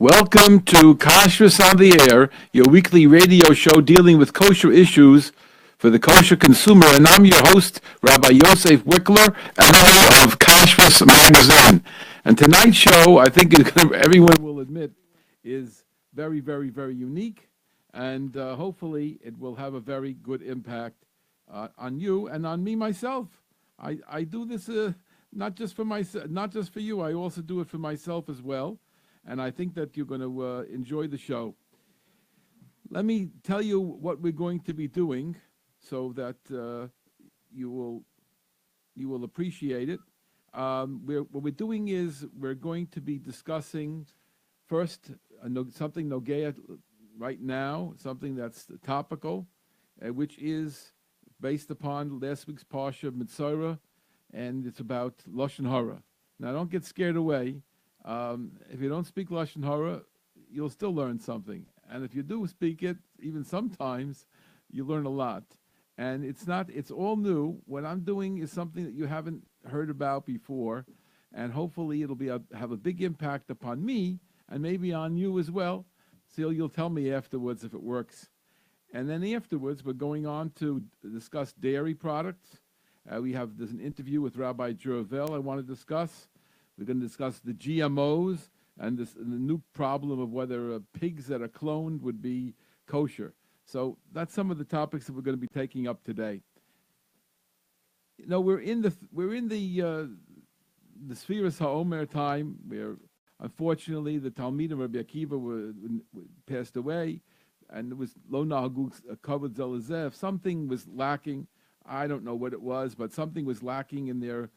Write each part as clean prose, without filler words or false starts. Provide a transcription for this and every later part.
Welcome to Kashrus on the Air, your weekly radio show dealing with kosher issues for the kosher consumer. And I'm your host, Rabbi Yosef Wickler, editor of Kashrus magazine. And tonight's show, I think everyone will admit, is very, very, very unique. And hopefully it will have a very good impact on you and on me myself. I do this not just for myself, not just for you. I also do it for myself as well. And I think that you're going to enjoy the show. Let me tell you what we're going to be doing so that you will appreciate it. What we're doing is we're going to be discussing first something Nogea right now, something that's topical, which is based upon last week's Parsha of Mitzorah, and it's about Lashon Hara. Now, don't get scared away. If you don't speak Lashon Hara, you'll still learn something. And if you do speak it, even sometimes, you learn a lot. And it's all new. What I'm doing is something that you haven't heard about before. And hopefully it'll have a big impact upon me and maybe on you as well. So you'll tell me afterwards if it works. And then afterwards, we're going on to discuss dairy products. There's an interview with Rabbi Juravel I want to discuss. We're going to discuss the GMOs and the new problem of whether pigs that are cloned would be kosher. So that's some of the topics that we're going to be taking up today. You know, we're in the Sfiras HaOmer time where, unfortunately, the Talmidim Rabbi Akiva passed away, and it was Lo Nahagu Kavod Zelazeh. Something was lacking. I don't know what it was, but something was lacking in their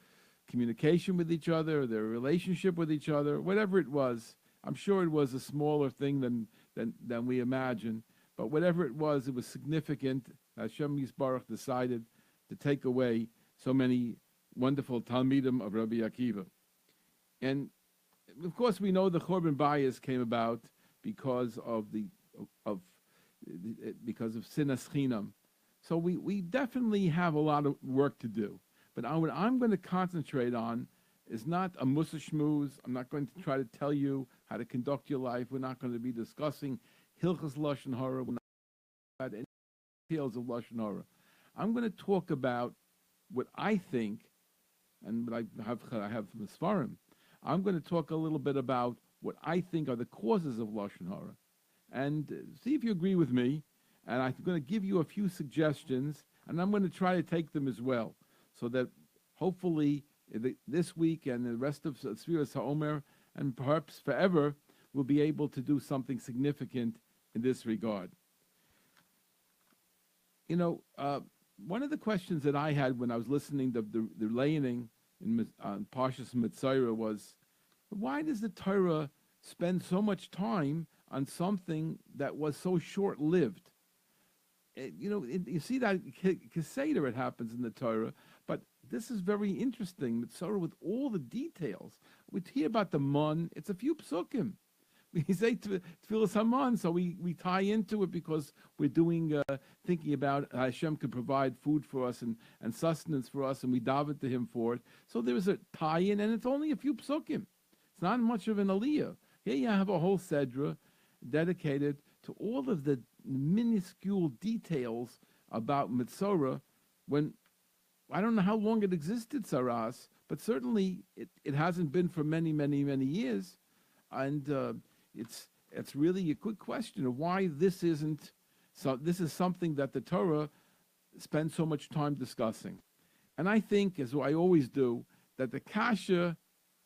communication with each other, their relationship with each other, whatever it was. I'm sure it was a smaller thing than we imagine, but whatever it was significant. Hashem Yisbarach decided to take away so many wonderful Talmidim of Rabbi Akiva. And of course, we know the Chorban Bayis came about because of Sinas Chinam. So we definitely have a lot of work to do. But what I'm going to concentrate on is not a mussar shmooze. I'm not going to try to tell you how to conduct your life. We're not going to be discussing Hilchas Lashon Hara. We're not about any details of Lashon Hara. I'm going to talk about what I think, and what I have from the Sfarim. I'm going to talk a little bit about what I think are the causes of Lashon Hara, and see if you agree with me. And I'm going to give you a few suggestions, and I'm going to try to take them as well, so that hopefully this week and the rest of Sfiras HaOmer, and perhaps forever, we'll be able to do something significant in this regard. You know, one of the questions that I had when I was listening to the laning on Parshas Mitzorah was, why does the Torah spend so much time on something that was so short-lived? You see that Keseder, it happens in the Torah, but this is very interesting. Mitzorah with all the details. We hear about the Mon, it's a few psukim. We say Tfilas Haman, so we tie into it because we're thinking about how Hashem could provide food for us and sustenance for us, and we daven to Him for it. So there is a tie-in, and it's only a few psukim. It's not much of an aliyah. Here you have a whole sedra dedicated to all of the minuscule details about Mitzorah, when I don't know how long it existed, Saras, but certainly it hasn't been for many, many, many years. And it's really a good question of why this isn't. So this is something that the Torah spends so much time discussing. And I think, as I always do, that the kasha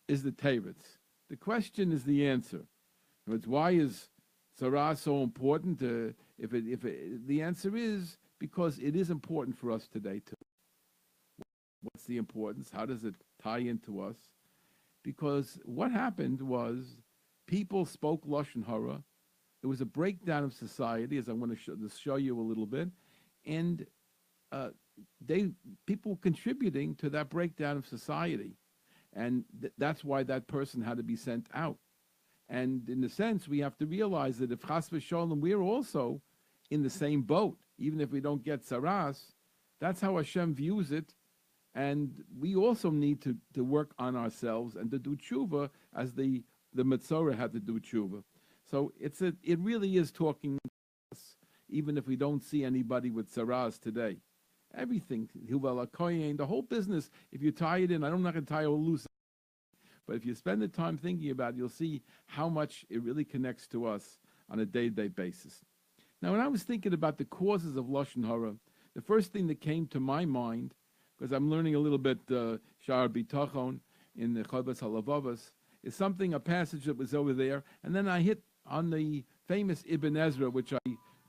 is the teretz. The question is the answer. It's why is Sarah so important? The answer is because it is important for us today too. What's the importance? How does it tie into us? Because what happened was people spoke Lashon Hara. There was a breakdown of society, as I want to show you a little bit, and people contributing to that breakdown of society, and that's why that person had to be sent out. And in a sense, we have to realize that if Chas v'Sholom, we're also in the same boat, even if we don't get Saras. That's how Hashem views it, and we also need to work on ourselves and to do tshuva as the Mitzorah had to do tshuva. So it really is talking to us, even if we don't see anybody with saras today. Everything, the whole business, if you tie it in, I'm not going to tie it all loose, but if you spend the time thinking about it, you'll see how much it really connects to us on a day-to-day basis. Now, when I was thinking about the causes of Lashon Hara, the first thing that came to my mind, because I'm learning a little bit Sha'ar Bitachon in the Chovas HaLevavos, is a passage that was over there, and then I hit on the famous Ibn Ezra, which I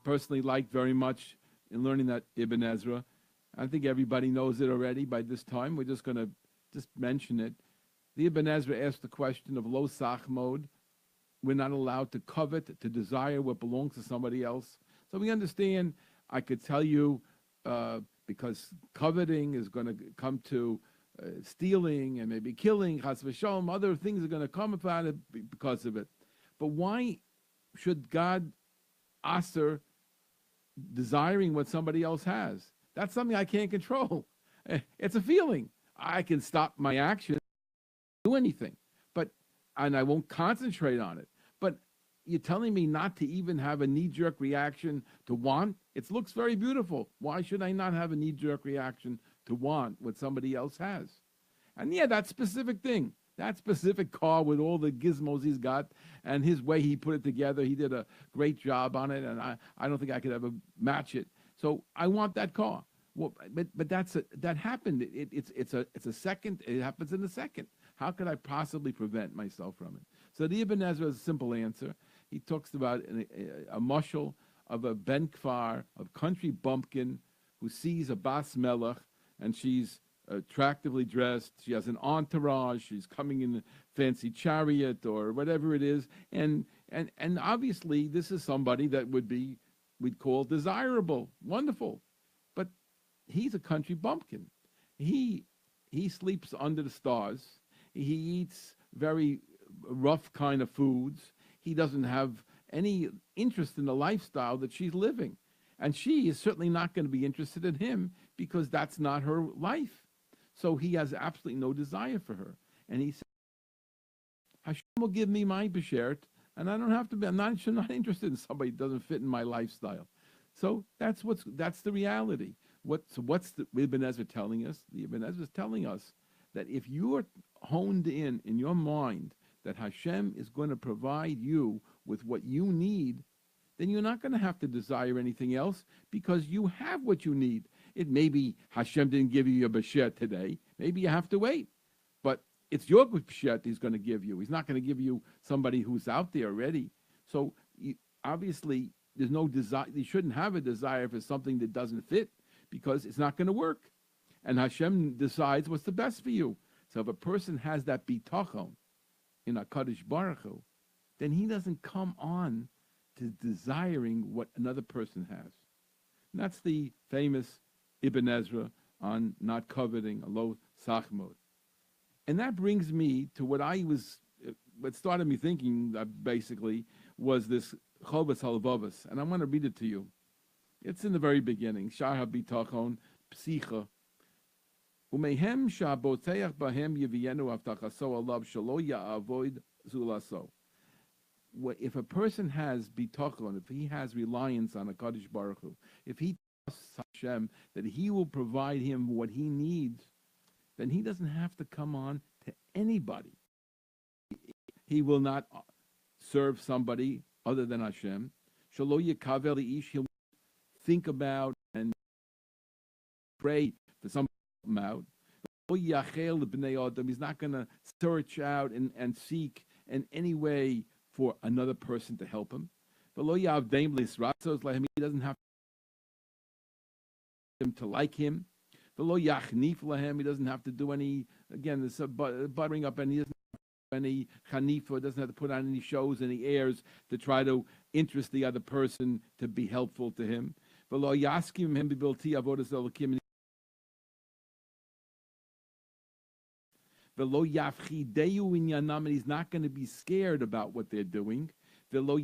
personally liked very much in learning that Ibn Ezra. I think everybody knows it already by this time. We're just going to just mention it. The Ibn Ezra asked the question of lo sachmod. We're not allowed to covet, to desire what belongs to somebody else. So we understand, I could tell you, because coveting is going to come to stealing and maybe killing, chas v'shalom, other things are going to come about it because of it. But why should God aser desiring what somebody else has? That's something I can't control. It's a feeling. I can stop my action, do anything, and I won't concentrate on it. But you're telling me not to even have a knee-jerk reaction to want? It looks very beautiful. Why should I not have a knee-jerk reaction to want what somebody else has? And yeah, that specific thing, that specific car with all the gizmos he's got and his way he put it together, he did a great job on it, and I don't think I could ever match it. So I want that car. Well, but that happened. It's a second. It happens in a second. How could I possibly prevent myself from it? So the Ibn Ezra has a simple answer. He talks about a mushal of a ben kfar, of country bumpkin, who sees a bas melech, and she's attractively dressed. She has an entourage. She's coming in a fancy chariot or whatever it is, and obviously this is somebody that we'd call desirable, wonderful, but he's a country bumpkin. He sleeps under the stars. He eats very rough kind of foods. He doesn't have any interest in the lifestyle that she's living. And she is certainly not going to be interested in him because that's not her life. So he has absolutely no desire for her. And he said, Hashem will give me my beshert, and I don't have to be, I'm not interested in somebody who doesn't fit in my lifestyle. So that's the reality. What's the Ibn Ezra telling us? The Ibn Ezra is telling us that if you are honed in your mind that Hashem is going to provide you with what you need, then you're not going to have to desire anything else because you have what you need. It may be Hashem didn't give you your b'shet today. Maybe you have to wait. But it's your b'shet he's going to give you. He's not going to give you somebody who's out there already. So obviously, there's no desire. You shouldn't have a desire for something that doesn't fit because it's not going to work. And Hashem decides what's the best for you. So if a person has that bitachon in HaKadosh Baruch Hu, then he doesn't come on to desiring what another person has. And that's the famous Ibn Ezra on not coveting, a low sachmod. And that brings me to what started me thinking basically was this Chovas HaLevavos. And I'm going to read it to you. It's in the very beginning. Sha'ar HaBitachon, Psicha. Umehem sha'boteach bahem yevienu avtachaso alav shelo ya'avoid zulaso. If a person has bitachon, if he has reliance on a Kadosh Baruch Hu, if he trusts Hashem that he will provide him what he needs, then he doesn't have to come on to anybody. He will not serve somebody other than Hashem. Shelo yikavel ish, he'll think about and pray for somebody to help him out. He's not going to search out and seek in any way for another person to help him. He doesn't have him to like him. He doesn't have to do any, again, this buttering up, and he doesn't have any chanifa, doesn't have to put on any shows, any airs to try to interest the other person to be helpful to him. He's not going to be scared about what they're doing. He's not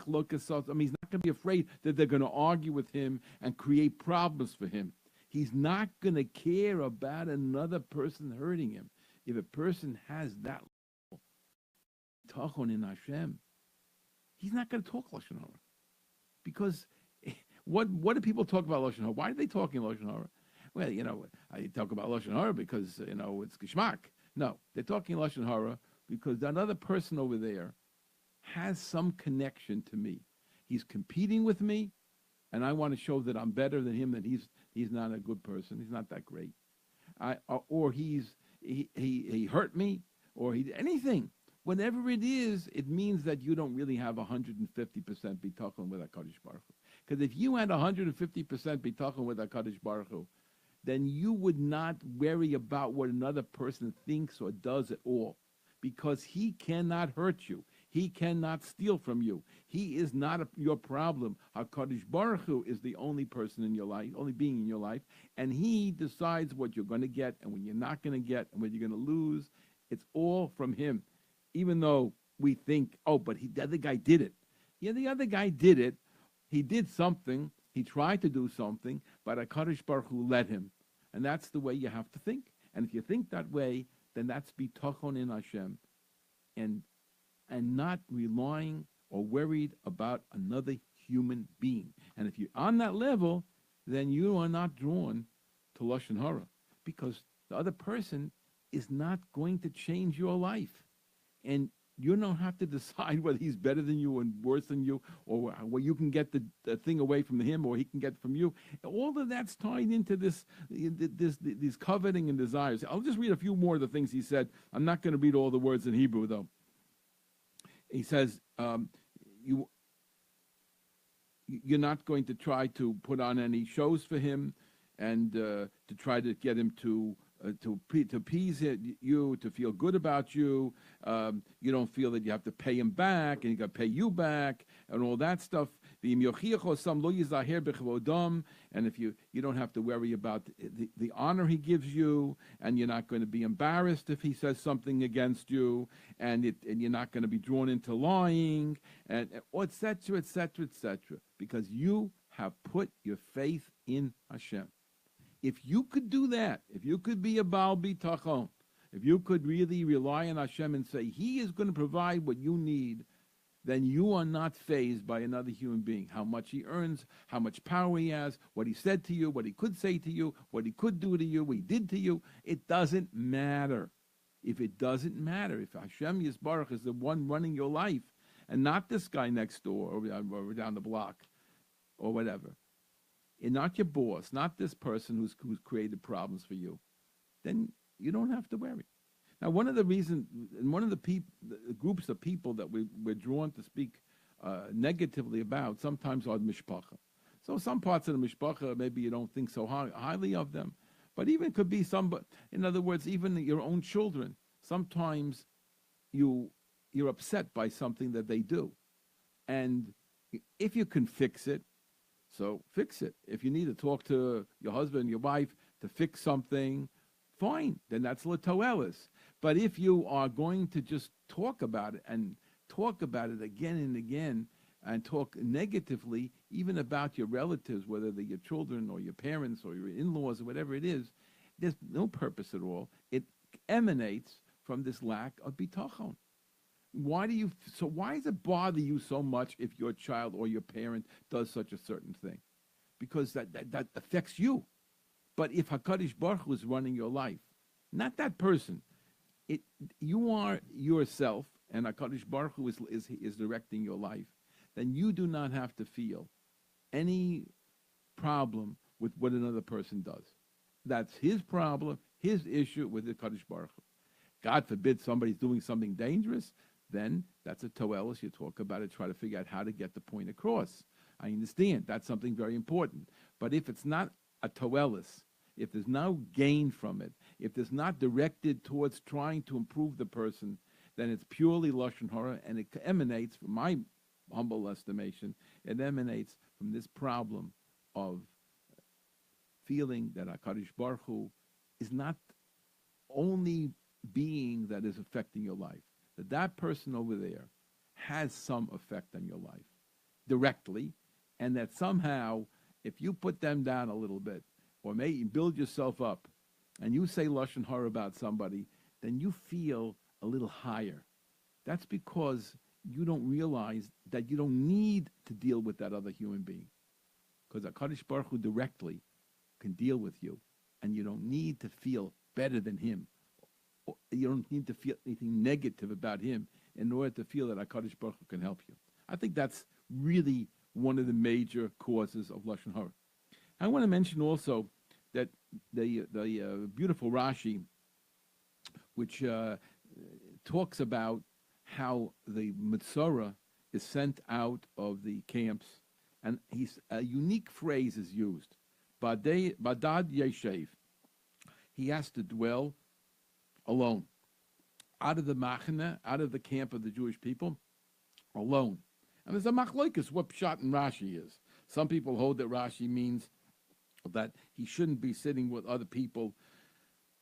going to be afraid that they're going to argue with him and create problems for him. He's not going to care about another person hurting him. If a person has that tachon in Hashem, he's not going to talk Lashon Hara. Because what do people talk about Lashon Hara? Why are they talking Lashon Hara? Well, I talk about Lashon Hara because, it's geschmack. No, they're talking Lashon Hara because that other person over there has some connection to me. He's competing with me, and I want to show that I'm better than him, that he's not a good person. He's not that great. Or he hurt me, or anything. Whatever it is, it means that you don't really have 150% bitachon with HaKadosh Baruch Hu. Because if you had 150% bitachon with HaKadosh Baruch Hu, then you would not worry about what another person thinks or does at all. Because he cannot hurt you. He cannot steal from you. He is not your problem. HaKadosh Baruch Hu is the only person in your life, only being in your life, and he decides what you're going to get and when you're not going to get and when you're going to lose. It's all from him. Even though we think, but the other guy did it. Yeah, the other guy did it. He did something. He tried to do something, but HaKadosh Baruch Hu let him. And that's the way you have to think. And if you think that way, then that's bitachon in Hashem. And not relying or worried about another human being. And if you're on that level, then you are not drawn to Lashon Hara. Because the other person is not going to change your life. And you don't have to decide whether he's better than you and worse than you, or where you can get the thing away from him, or he can get it from you. All of that's tied into these coveting and desires. I'll just read a few more of the things he said. I'm not going to read all the words in Hebrew, though. He says, you're not going to try to put on any shows for him and to try to get him to appease you, to feel good about you. You don't feel that you have to pay him back, and he got to pay you back, and all that stuff. And if you don't have to worry about the honor he gives you, and you're not going to be embarrassed if he says something against you, and you're not going to be drawn into lying, and et cetera, et cetera, et cetera, because you have put your faith in Hashem. If you could do that, if you could be a Baal Bitachon, if you could really rely on Hashem and say, he is going to provide what you need, then you are not fazed by another human being. How much he earns, how much power he has, what he said to you, what he could say to you, what he could do to you, what he did to you. It doesn't matter. If it doesn't matter, if Hashem Yisbarach is the one running your life, and not this guy next door or down the block or whatever, and not your boss, not this person who's created problems for you, then you don't have to worry. Now, one of the reasons, and one of the groups of people that we're drawn to speak negatively about sometimes are the mishpacha. So some parts of the mishpacha, maybe you don't think so highly of them, but even could be in other words, even your own children, sometimes you're upset by something that they do. And if you can fix it, so fix it. If you need to talk to your husband, your wife to fix something, fine. Then that's l'toelis. But if you are going to just talk about it and talk about it again and again and talk negatively, even about your relatives, whether they're your children or your parents or your in-laws or whatever it is, there's no purpose at all. It emanates from this lack of bitachon. Why does it bother you so much if your child or your parent does such a certain thing? Because that affects you. But if HaKadosh Baruch Hu is running your life, not that person, you are yourself, and HaKadosh Baruch Hu is directing your life, then you do not have to feel any problem with what another person does. That's his problem, his issue with the HaKadosh Baruch Hu. God forbid somebody's doing something dangerous, then that's a toelis. You talk about it, try to figure out how to get the point across. I understand. That's something very important. But if it's not a toelis, if there's no gain from it, if it's not directed towards trying to improve the person, then it's purely Lashon Hara, and it emanates, from my humble estimation, it emanates from this problem of feeling that HaKadosh Baruch Hu is not only being that is affecting your life, that person over there has some effect on your life directly, and that somehow if you put them down a little bit, or maybe build yourself up, and you say Lashon Hara about somebody, then you feel a little higher. That's because you don't realize that you don't need to deal with that other human being. Because HaKadosh Baruch Hu directly can deal with you, and you don't need to feel better than him. You don't need to feel anything negative about him in order to feel that HaKadosh Baruch Hu can help you. I think that's really one of the major causes of Lashon Hara. I want to mention also that the beautiful Rashi, which talks about how the Mitzorah is sent out of the camps, and a unique phrase is used. Badad Yeshev. He has to dwell alone, out of the machane, out of the camp of the Jewish people, alone. And there's a machloikus what pshat in Rashi is. Some people hold that Rashi means that he shouldn't be sitting with other people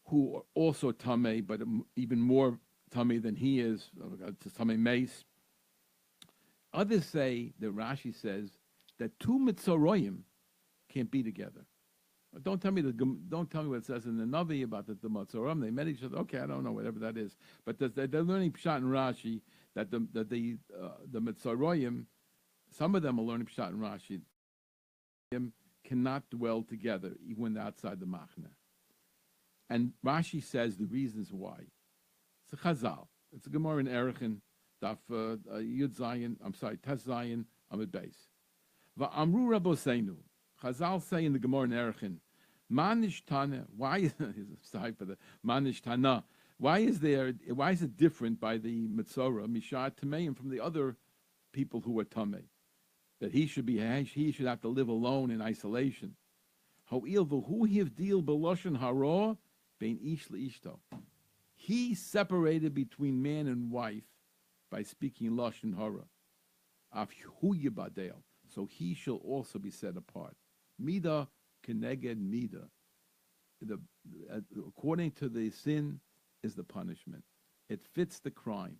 who are also tamei, but even more tamei than he is, tamei meis. Others say that Rashi says that two mitzoroyim can't be together. Don't tell me what it says in the Navi about the Matzoram. They met each other. Okay, I don't know, whatever that is. But they're learning Pshat and Rashi that the Mitzoroyim, some of them are learning Pshat and Rashi, cannot dwell together even when they're outside the Machna. And Rashi says the reasons why. It's a Chazal. It's a Gemara in Erechin, Daf Yud Zayin, Tes Zayin, Amid Beis. Va'amru Rabboseinu. Chazal say in the Gemara in Erechin, Manish Tana, why is sorry for the Manish Tana? Why is it different by the Mitzorah, Mishat Tameim, from the other people who are Tamei? That he should have to live alone in isolation. He separated between man and wife by speaking Lashon Hara. So he shall also be set apart. Mida keneged mida. According to the sin is the punishment. It fits the crime.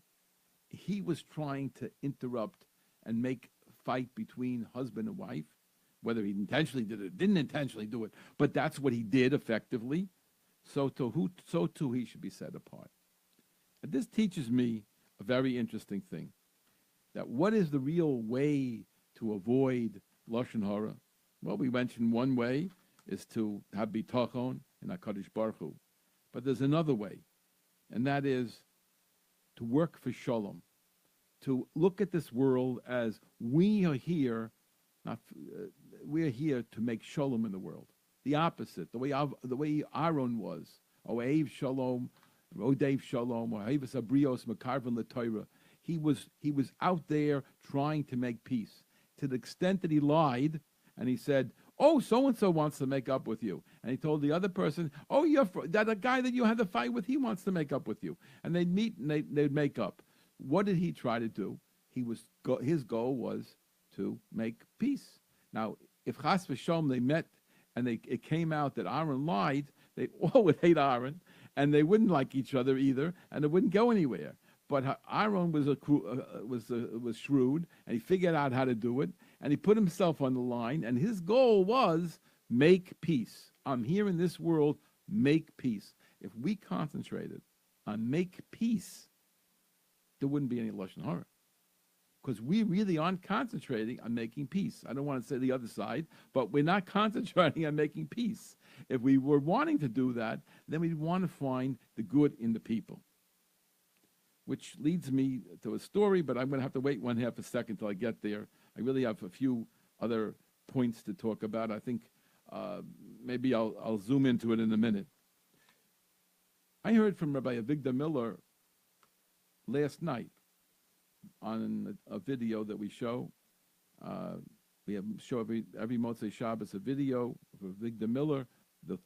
He was trying to interrupt and make fight between husband and wife, whether he intentionally did it or didn't intentionally do it, but that's what he did effectively. So too he should be set apart. And this teaches me a very interesting thing, that what is the real way to avoid Lashon Hara? Well, we mentioned one way is to have bitachon and HaKadosh Baruch Hu. But there's another way, and that is to work for shalom, to look at this world as we are here, we're here to make shalom in the world. The opposite, the way Aaron was, Oev Shalom, Odev Shalom, or Havas Abrios Makarvan L'Torah. He was out there trying to make peace, to the extent that he lied, and he said, "Oh, so and so wants to make up with you," and he told the other person, "Oh, that guy that you had the fight with, he wants to make up with you," and they'd meet and they'd make up. What did he try to do? His goal was to make peace. Now, if Chas v'Shalom they met and it came out that Aaron lied, they all would hate Aaron, and they wouldn't like each other either, and it wouldn't go anywhere. But Aaron was shrewd, and he figured out how to do it, and he put himself on the line, and his goal was make peace. I'm here in this world, make peace. If we concentrated on make peace, there wouldn't be any Lashon Hara, because we really aren't concentrating on making peace. I don't want to say the other side, but we're not concentrating on making peace. If we were wanting to do that, then we'd want to find the good in the people. Which leads me to a story, but I'm going to have to wait 1/2 a second till I get there. I really have a few other points to talk about. I think maybe I'll zoom into it in a minute. I heard from Rabbi Avigdor Miller last night on a video that we show. We show every Motzei Shabbos a video of Avigdor Miller, the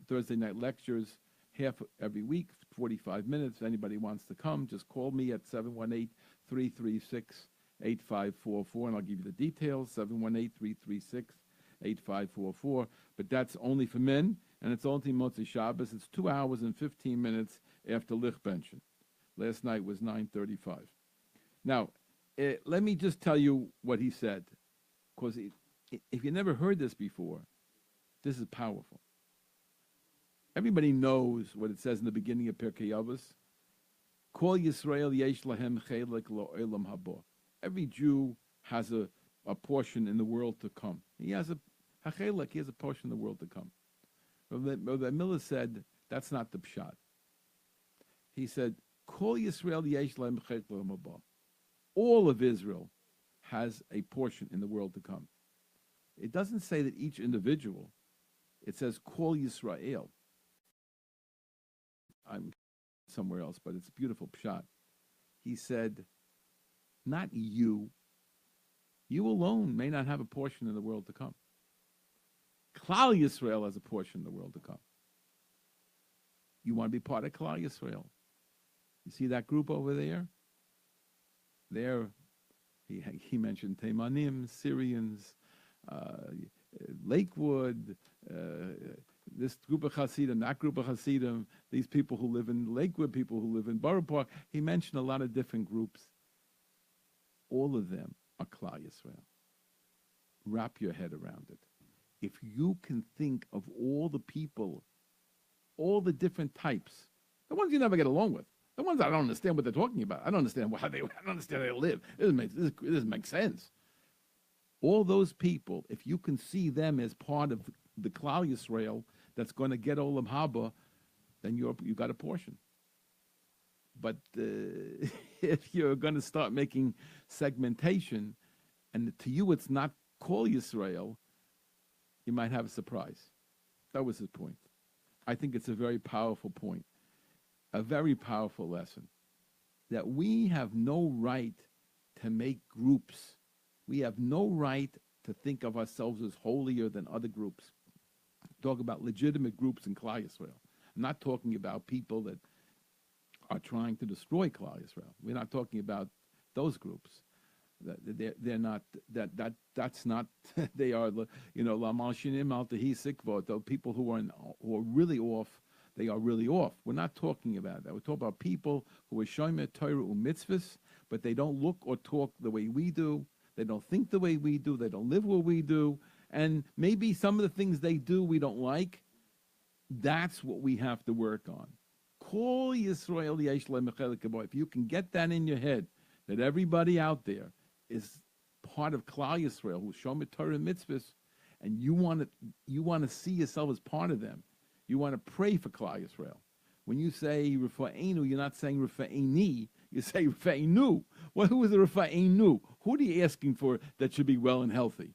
Thursday night lectures, half every week, 45 minutes. If anybody wants to come, just call me at 718-336-8544, and I'll give you the details, 718-336-8544. But that's only for men, and it's only Motzei Shabbos. It's 2 hours and 15 minutes after Lichbenchen. Last night was 9:35. Now, let me just tell you what he said, because if you never heard this before, this is powerful. Everybody knows what it says in the beginning of Pirkei Avos. Kol Yisrael yesh lahem chelik lo'olam haba. Every Jew has a portion in the world to come. He has a chelik, he has a portion in the world to come. Rabbi Miller said, that's not the pshat. He said, Kol Yisrael yesh lahem chelik lo'olam haba. All of Israel has a portion in the world to come. It doesn't say that each individual. It says Kol Yisrael. I'm somewhere else, but it's a beautiful pshat. He said, not you. You alone may not have a portion in the world to come. Klal Yisrael has a portion in the world to come. You want to be part of Klal Yisrael. You see that group over there? There, he mentioned Teimanim, Syrians, Lakewood, this group of Hasidim, that group of Hasidim, these people who live in Lakewood, people who live in Borough Park. He mentioned a lot of different groups. All of them are Klal Yisrael. Wrap your head around it. If you can think of all the people, all the different types, the ones you never get along with, the ones I don't understand what they're talking about. I don't understand I don't understand how they live. This doesn't make sense. All those people, if you can see them as part of the Klal Yisrael that's going to get Olam Haba, then you got a portion. But if you're going to start making segmentation, and to you it's not Kol Yisrael, you might have a surprise. That was his point. I think it's a very powerful point, a very powerful lesson, that we have no right to make groups. We have no right to think of ourselves as holier than other groups. Talk about legitimate groups in Klal Yisrael. I'm not talking about people that are trying to destroy Klal Yisrael. We're not talking about those groups. They're not. That's not. They are. La malshinim al tehi sikvot. The people who are really off. They are really off. We're not talking about that. We're talking about people who are shomer Torah u'mitzvahs, but they don't look or talk the way we do. They don't think the way we do. They don't live what we do. And maybe some of the things they do we don't like. That's what we have to work on. Kol Yisrael yesh lehem chelik haba. If you can get that in your head, that everybody out there is part of Klal Yisrael, who's shomer Torah mitzvahs, and you want to see yourself as part of them. You want to pray for Klal Yisrael. When you say Rafa'enu, you're not saying Rafa'eni, you say Rafa'enu. Well, who is the Rafa'enu? Who are you asking for that should be well and healthy?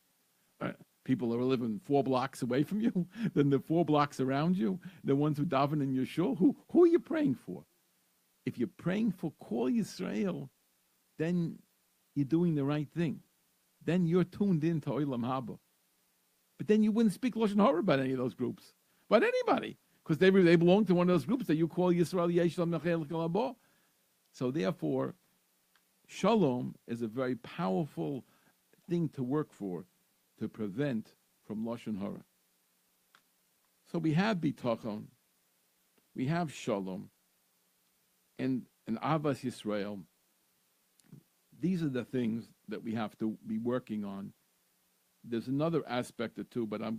People who are living 4 blocks away from you, then the 4 blocks around you, the ones who daven in your shul. Who are you praying for? If you're praying for Kol Yisrael, then you're doing the right thing. Then you're tuned into Olam Haba. But then you wouldn't speak Lashon Hara about any of those groups, about anybody, because they belong to one of those groups that you call Yisrael Yesh Lahem chelik haba. So therefore, Shalom is a very powerful thing to work for, to prevent from Lashon Hara. So we have Bitachon, we have Shalom, and Avas Yisrael. These are the things that we have to be working on. There's another aspect or two, but I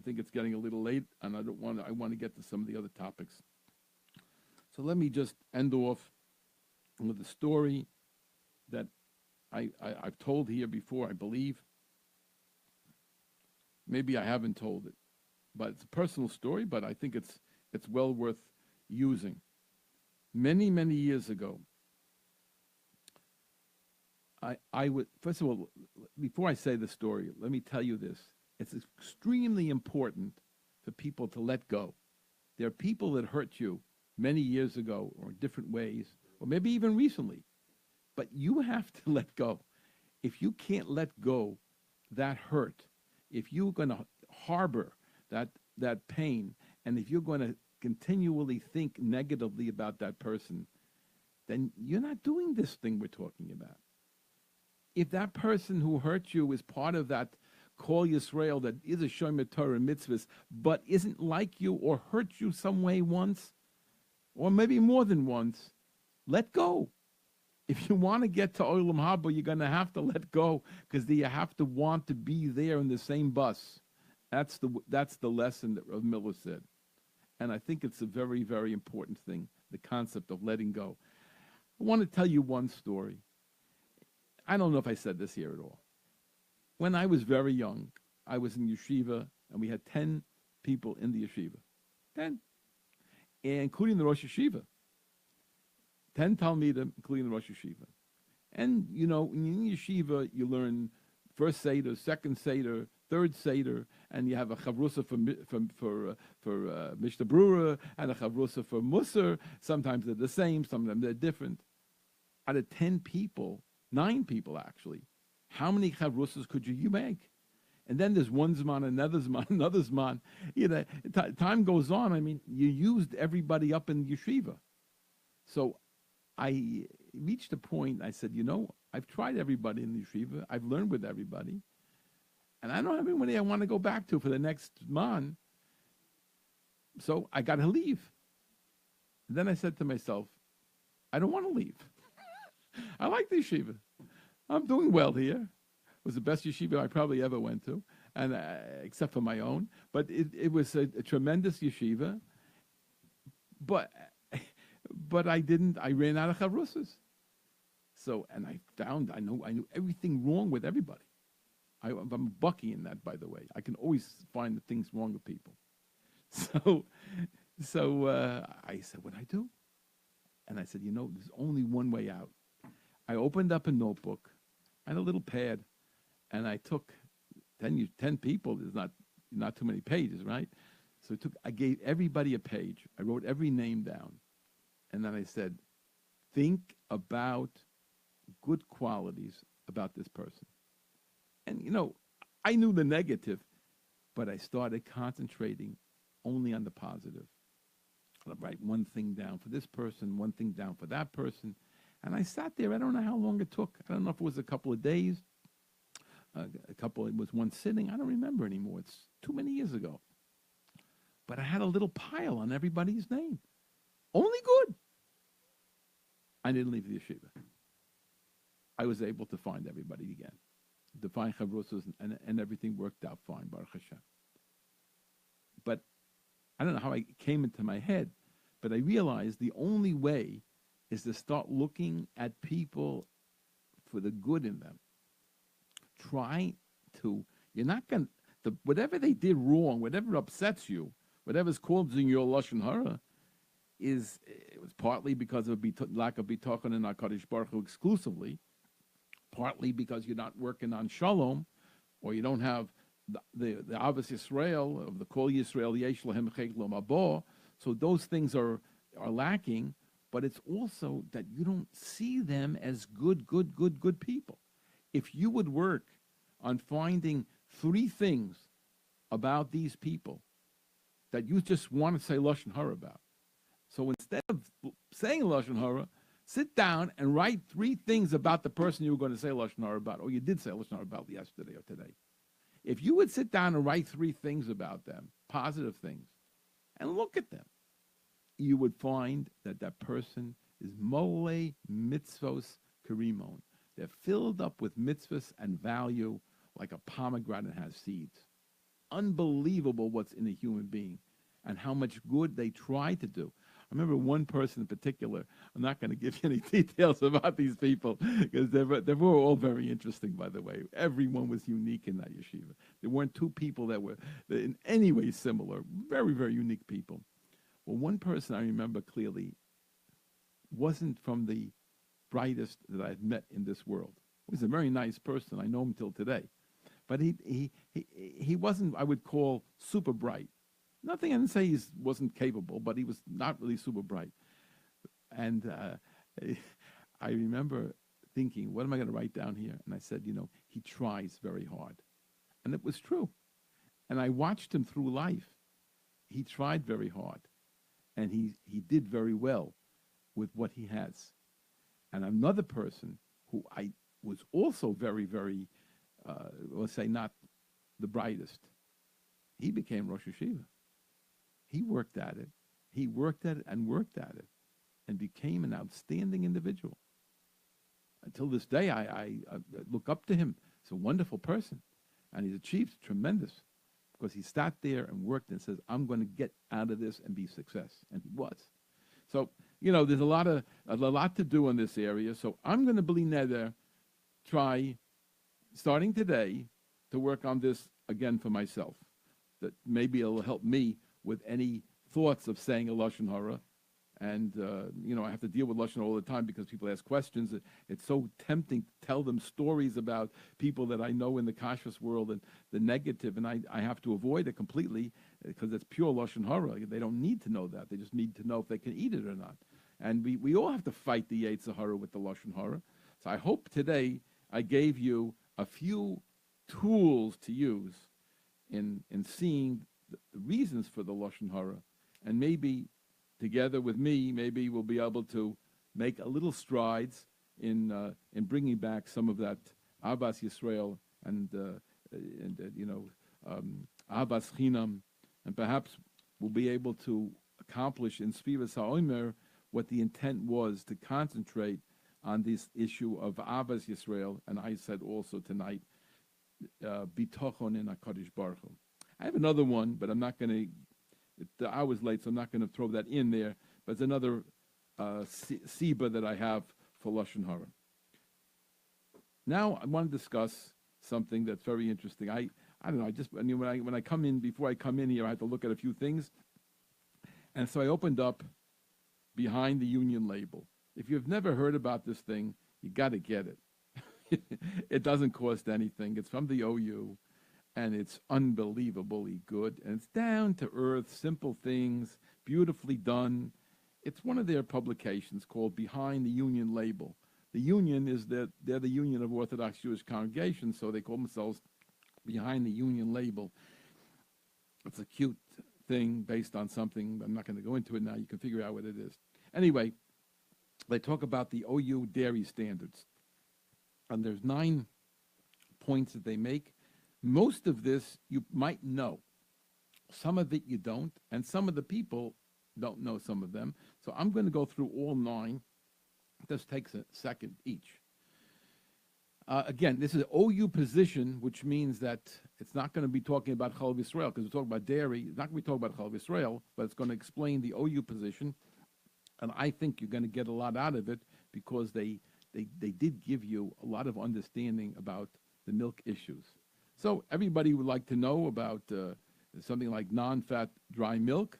think it's getting a little late, and I want to get to some of the other topics. So let me just end off with a story that I've told here before, I believe. Maybe I haven't told it, but it's a personal story, but I think it's well worth using. Many, many years ago, I would, first of all, before I say the story, let me tell you this. It's extremely important for people to let go. There are people that hurt you many years ago or in different ways, or maybe even recently, but you have to let go. If you can't let go that hurt, if you're going to harbor that pain, and if you're going to continually think negatively about that person, then you're not doing this thing we're talking about. If that person who hurt you is part of that Kol Yisrael that is a shomer Torah mitzvahs, but isn't like you or hurt you some way once, or maybe more than once, let go. If you want to get to Olam Haba, you're going to have to let go, because you have to want to be there in the same bus. That's the lesson that Rav Miller said. And I think it's a very, very important thing, the concept of letting go. I want to tell you one story. I don't know if I said this here at all. When I was very young, I was in yeshiva, and we had 10 people in the yeshiva. 10. Including the Rosh Yeshiva. 10 Talmidim, including the Rosh Yeshiva. And, you know, when you're in yeshiva, you learn first Seder, second Seder, third Seder, and you have a chavrusa for Mishnah Brura and a chavrusa for Musar. Sometimes they're the same, sometimes they're different. Out of 10 people, 9 people actually, how many chavrusas could you make? And then there's one zman, another zman, another zman. You know, time goes on. I mean, you used everybody up in yeshiva. So I reached a point, I said, you know, I've tried everybody in the yeshiva. I've learned with everybody. And I don't have anybody I want to go back to for the next zman. So I got to leave. And then I said to myself, I don't want to leave. I like the yeshiva. I'm doing well here. It was the best yeshiva I probably ever went to, and except for my own. But it was a tremendous yeshiva. But I didn't. I ran out of chavrusas. So, and I found I knew everything wrong with everybody. I'm a Bucky in that, by the way. I can always find the things wrong with people. So I said, what do I do? And I said, you know, there's only one way out. I opened up a notebook and a little pad, and I took 10 people. There's not too many pages, right? So I gave everybody a page. I wrote every name down, and then I said, think about good qualities about this person. And, you know, I knew the negative, but I started concentrating only on the positive. I'd write one thing down for this person, one thing down for that person. And I sat there. I don't know how long it took. I don't know if it was a couple of days. It was one sitting. I don't remember anymore. It's too many years ago. But I had a little pile on everybody's name. Only good. I didn't leave the yeshiva. I was able to find everybody again. To find chavrusas, and everything worked out fine, Baruch Hashem. But I don't know how it came into my head, but I realized the only way is to start looking at people for the good in them. You're not going to, whatever they did wrong, whatever upsets you, whatever's causing your lashon hara, it was partly because of lack of bitachon in HaKadosh Baruch Hu exclusively, partly because you're not working on shalom, or you don't have the Avos Yisrael of the Kol Yisrael Yesh Lahem Chek Lo Mabo. So those things are lacking. But it's also that you don't see them as good people. If you would work on finding 3 things about these people that you just want to say lashon hara about, so instead of saying lashon hara, sit down and write 3 things about the person you were going to say lashon hara about, or you did say lashon hara about yesterday or today. If you would sit down and write 3 things about them, positive things, and look at them, you would find that person is mole mitzvos karimon. They're filled up with mitzvahs and value like a pomegranate has seeds. Unbelievable what's in a human being and how much good they try to do. I remember one person in particular. I'm not going to give you any details about these people because they were all very interesting, by the way. Everyone was unique in that yeshiva. There weren't 2 people that were in any way similar. Very, very unique people. Well, one person I remember clearly wasn't from the brightest that I've met in this world. He was a very nice person. I know him till today. But he wasn't, I would call, super bright. Nothing, I didn't say he wasn't capable, but he was not really super bright. And I remember thinking, what am I going to write down here? And I said, you know, he tries very hard. And it was true. And I watched him through life. He tried very hard. And he did very well with what he has. And another person who I was also very, very, let's say not the brightest, he became Rosh Yeshiva. He worked at it. He worked at it and worked at it and became an outstanding individual. Until this day, I look up to him. He's a wonderful person. And he's achieved tremendous because he sat there and worked and says, I'm going to get out of this and be success. And he was. So there's a lot to do in this area. So I'm going to bli neder try starting today to work on this again for myself. That maybe it'll help me with any thoughts of saying a lashon hara. And I have to deal with lashon hara all the time because people ask questions. It's so tempting to tell them stories about people that I know in the kashrus world and the negative, and I have to avoid it completely because it's pure lashon hara. They don't need to know that; they just need to know if they can eat it or not. And we all have to fight the yetzer hara with the lashon hara. So I hope today I gave you a few tools to use in seeing the reasons for the lashon hara, and maybe together with me, maybe we'll be able to make a little strides in bringing back some of that Ahavas Yisrael and Ahavas Chinam, and perhaps we'll be able to accomplish in Sfivas HaOmer what the intent was to concentrate on this issue of Ahavas Yisrael, and I said also tonight, Bitochon in HaKadosh Baruch Hu. I have another one, but I'm not going to. The hour's late, so I'm not going to throw that in there. But it's another siba that I have for lashon hara. Now I want to discuss something that's very interesting. I don't know. When I come in, before I come in here, I have to look at a few things, and so I opened up behind the union label. If you've never heard about this thing, you got to get it. It doesn't cost anything. It's from the OU. And it's unbelievably good. And it's down to earth, simple things, beautifully done. It's one of their publications called Behind the Union Label. The union is that they're the Union of Orthodox Jewish Congregations, so they call themselves Behind the Union Label. It's a cute thing based on something. I'm not going to go into it now. You can figure out what it is. Anyway, they talk about the OU dairy standards. And there's 9 points that they make. Most of this you might know. Some of it you don't, and some of the people don't know some of them. So I'm going to go through all 9. This takes a second each. Again, this is an OU position, which means that it's not going to be talking about Chalav Yisrael, because we're talking about dairy. It's not going to be talking about Chalav Yisrael, but it's going to explain the OU position. And I think you're going to get a lot out of it because they did give you a lot of understanding about the milk issues. So everybody would like to know about something like non-fat dry milk.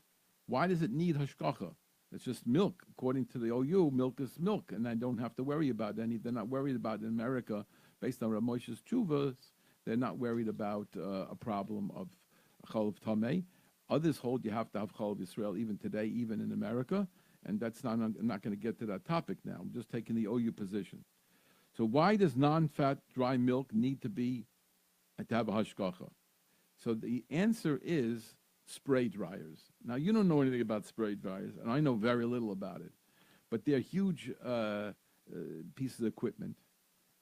Why does it need hashgacha? It's just milk. According to the OU, milk is milk, and I don't have to worry about any. They're not worried about in America, based on Rav Moshe's tshuvas, they're not worried about a problem of chalav tameh. Others hold you have to have chalav Yisrael even today, even in America, and that's not. I'm not going to get to that topic now. I'm just taking the OU position. So why does non-fat dry milk need to have a hashgacha? So the answer is spray dryers. Now, you don't know anything about spray dryers, and I know very little about it, but they're huge pieces of equipment.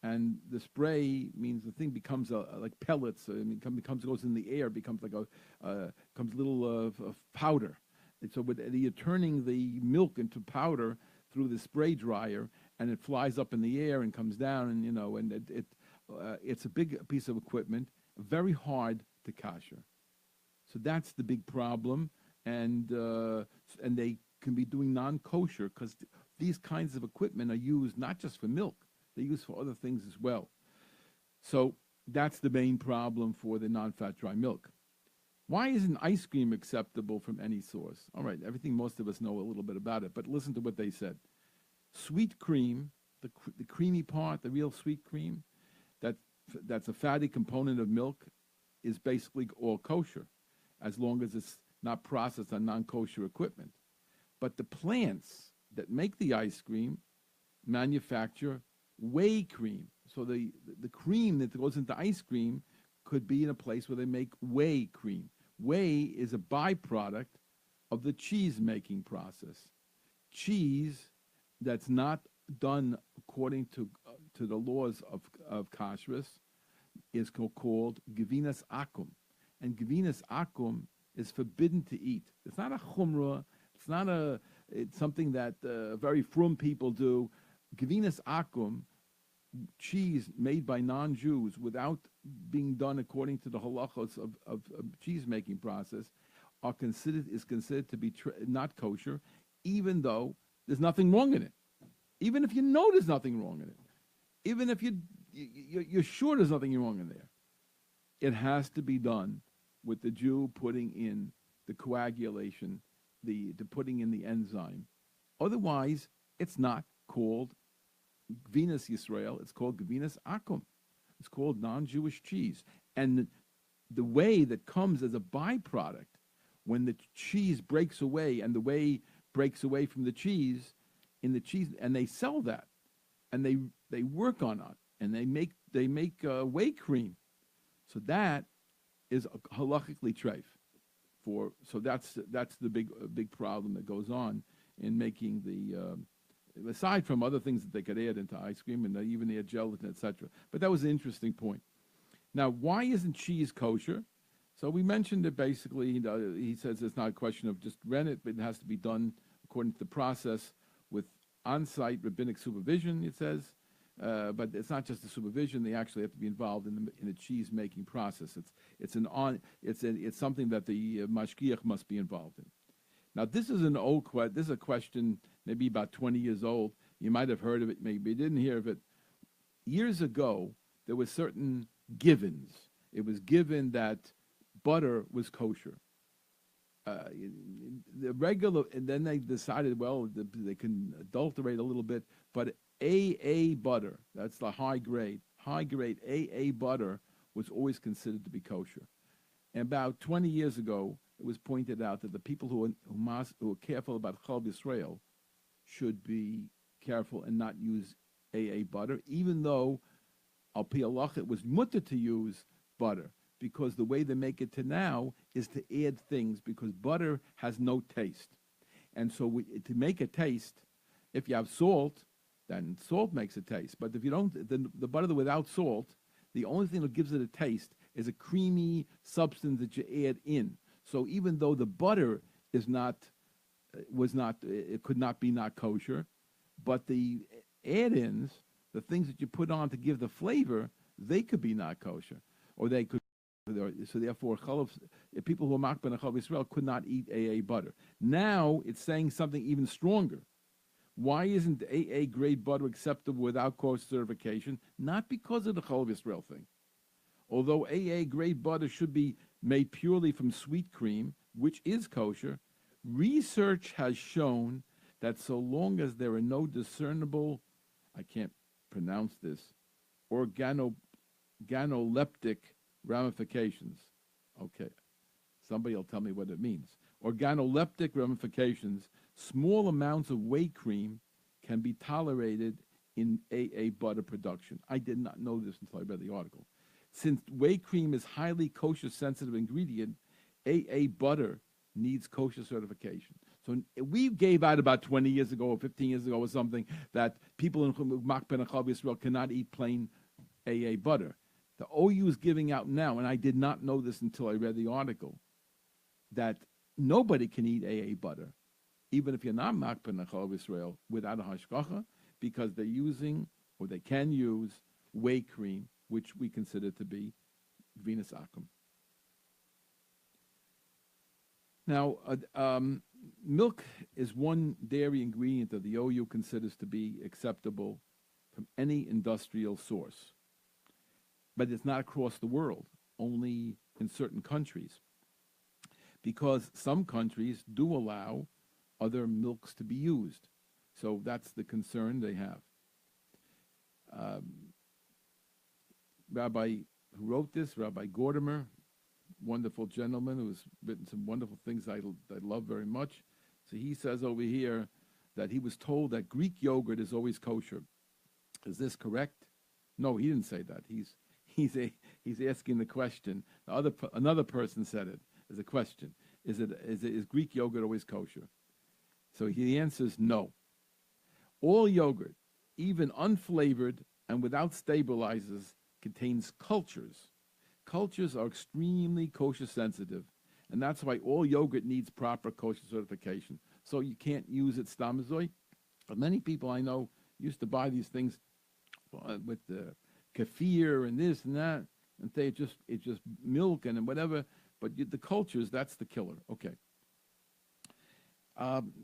And the spray means the thing becomes like pellets. Goes in the air, becomes like becomes a little powder. And so you're turning the milk into powder through the spray dryer, and it flies up in the air and comes down, and it's a big piece of equipment, very hard to kasher. So that's the big problem, and they can be doing non-kosher because these kinds of equipment are used not just for milk; they're used for other things as well. So that's the main problem for the non-fat dry milk. Why isn't ice cream acceptable from any source? All right, everything most of us know a little bit about it, but listen to what they said. Sweet cream, the creamy part, the real sweet cream, that's a fatty component of milk, is basically all kosher, as long as it's not processed on non-kosher equipment. But the plants that make the ice cream manufacture whey cream. So the cream that goes into ice cream could be in a place where they make whey cream. Whey is a byproduct of the cheese-making process. Cheese that's not done according to the laws of Kashrus is called Gevinas Akum. And Gevinas Akum is forbidden to eat. It's not a chumrah. It's something that very frum people do. Gevinas Akum, cheese made by non-Jews without being done according to the halachos of cheese-making process, is considered to be not kosher, even though there's nothing wrong in it. Even if you know there's nothing wrong in it. Even if you're sure there's nothing wrong in there. It has to be done with the Jew putting in the coagulation, the putting in the enzyme. Otherwise, it's not called Venus Yisrael. It's called Venus Akum. It's called non-Jewish cheese. And the whey that comes as a byproduct when the cheese breaks away, and the whey breaks away from the cheese, in the cheese, and they sell that, and they work on it, and they make whey cream. So that is halachically treif. So that's the big problem that goes on in making the aside from other things that they could add into ice cream, and they even add gelatin, etc. But that was an interesting point. Now, why isn't cheese kosher? So we mentioned it basically. He says it's not a question of just rent it, but it has to be done according to the process with on-site rabbinic supervision, it says. But it's not just the supervision; they actually have to be involved in the cheese making process. It's something that the mashgiach must be involved in. Now, this is an old question. This is a question maybe about 20 years old. You might have heard of it, maybe you didn't hear of it. Years ago, there were certain givens. It was given that butter was kosher. The regular, and then they decided, well, they can adulterate a little bit, but AA butter, that's the high grade AA butter was always considered to be kosher. And about 20 years ago, it was pointed out that the people who are careful about Chal Yisrael should be careful and not use AA butter, even though al pi halacha it was mutter to use butter, because the way they make it to now is to add things, because butter has no taste. And so to make a taste, if you have salt, then salt makes a taste. But if you don't, the butter without salt, the only thing that gives it a taste is a creamy substance that you add in. So even though the butter it could not be not kosher, but the add-ins, the things that you put on to give the flavor, they could be not kosher, or they could. So therefore, people who are makban on Chal Yisrael could not eat AA butter. Now it's saying something even stronger. Why isn't AA grade butter acceptable without kosher certification? Not because of the Chal Yisrael thing. Although AA grade butter should be made purely from sweet cream, which is kosher, research has shown that so long as there are no discernible, I can't pronounce this, organoleptic ramifications. Okay, somebody will tell me what it means. Organoleptic ramifications, small amounts of whey cream can be tolerated in AA butter production. I did not know this until I read the article. Since whey cream is highly kosher sensitive ingredient, AA butter needs kosher certification. So we gave out about 20 years ago or 15 years ago or something that people in makban and Chal Yisrael cannot eat plain AA butter. The OU is giving out now, and I did not know this until I read the article, that nobody can eat AA butter, even if you're not makban and Chal Yisrael, without a hashgacha, because they're using, or they can use, whey cream, which we consider to be Venus Akum. Now, milk is one dairy ingredient that the OU considers to be acceptable from any industrial source. But it's not across the world, only in certain countries. Because some countries do allow other milks to be used. So that's the concern they have. Rabbi who wrote this, Rabbi Gordimer, wonderful gentleman who's written some wonderful things I love very much. So he says over here that he was told that Greek yogurt is always kosher. Is this correct? No, he didn't say that. He's asking the question. Another person said it as a question. Is Greek yogurt always kosher? So he answers no. All yogurt, even unflavored and without stabilizers, contains cultures. Cultures are extremely kosher sensitive, and that's why all yogurt needs proper kosher certification. So you can't use it stamazoi. But many people I know used to buy these things with the kefir and this and that, and they it's just milk and whatever. But the cultures, that's the killer. Okay.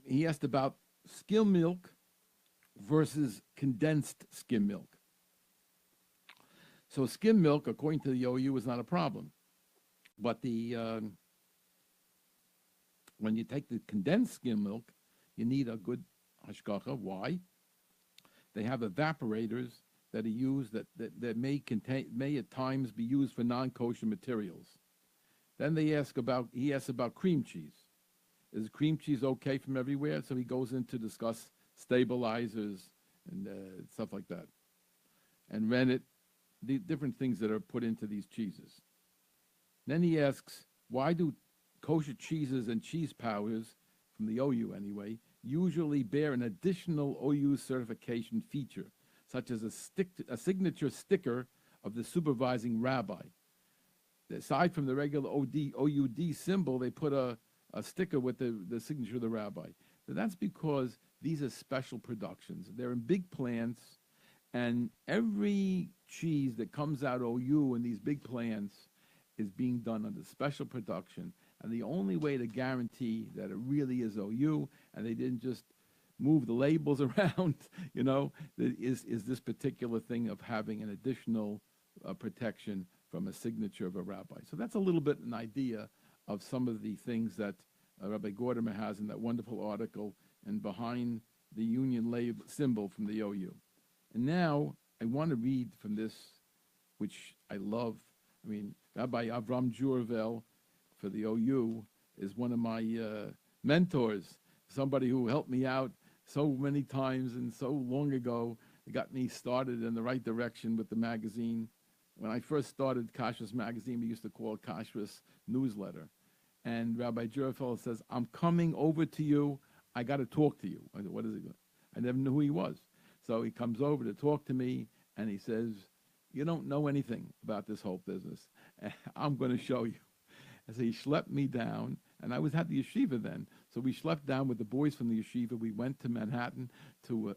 He asked about skim milk versus condensed skim milk. So skim milk, according to the OU, is not a problem. But when you take the condensed skim milk, you need a good hashgacha. Why? They have evaporators that are used that may at times be used for non-kosher materials. Then he asks about cream cheese. Is cream cheese okay from everywhere? So he goes in to discuss stabilizers and stuff like that, and rennet, the different things that are put into these cheeses. Then he asks, why do kosher cheeses and cheese powders, from the OU anyway, usually bear an additional OU certification feature, such as a signature sticker of the supervising rabbi? Aside from the regular OUD symbol, they put a sticker with the signature of the rabbi. So that's because these are special productions. They're in big plants, and every cheese that comes out OU in these big plants is being done under special production. And the only way to guarantee that it really is OU and they didn't just move the labels around, is this particular thing of having an additional protection from a signature of a rabbi. So that's a little bit an idea of some of the things that Rabbi Gordimer has in that wonderful article and behind the union label symbol from the OU. And now I want to read from this, which I love. I mean, Rabbi Avram Jurvel for the OU is one of my mentors, somebody who helped me out so many times and so long ago. It got me started in the right direction with the magazine. When I first started Kashrus magazine, we used to call it Kashrus newsletter. And Rabbi Jurvel says, I'm coming over to you. I got to talk to you. I said, what is it? I never knew who he was. So he comes over to talk to me, and he says, you don't know anything about this whole business. I'm going to show you. And so he schlepped me down, and I was at the yeshiva then. So we schlepped down with the boys from the yeshiva. We went to Manhattan to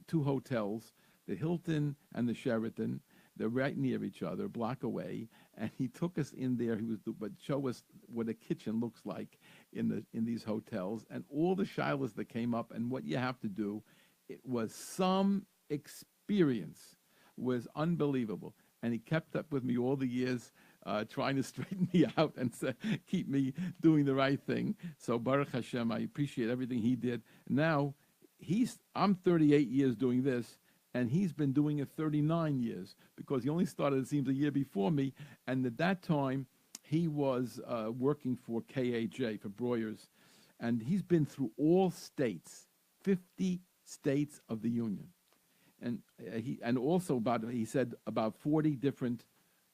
two hotels, the Hilton and the Sheraton. They're right near each other, a block away. And he took us in there. But show us what a kitchen looks like in these hotels, and all the shilas that came up, and what you have to do. It was some experience. It was unbelievable. And he kept up with me all the years, trying to straighten me out and keep me doing the right thing. So Baruch Hashem, I appreciate everything he did. Now, I'm 38 years doing this, and he's been doing it 39 years, because he only started, it seems, a year before me. And at that time, he was working for KAJ, for Breuer's. And he's been through all states, 50 states of the Union. And he said about 40 different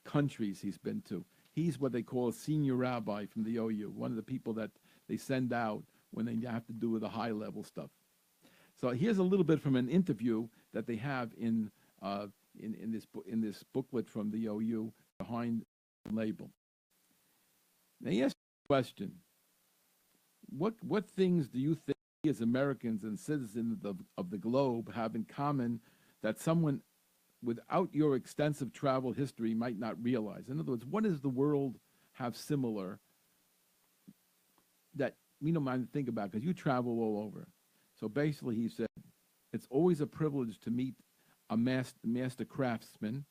countries he's been to. He's what they call a senior rabbi from the OU, one of the people that they send out when they have to do with the high-level stuff. So here's a little bit from an interview that they have in this booklet from the OU behind the label. They asked the question, what things do you think as Americans and citizens of the globe have in common that someone without your extensive travel history might not realize? In other words, what does the world have similar that we don't mind to think about, because you travel all over? So basically he said, it's always a privilege to meet a master craftsman,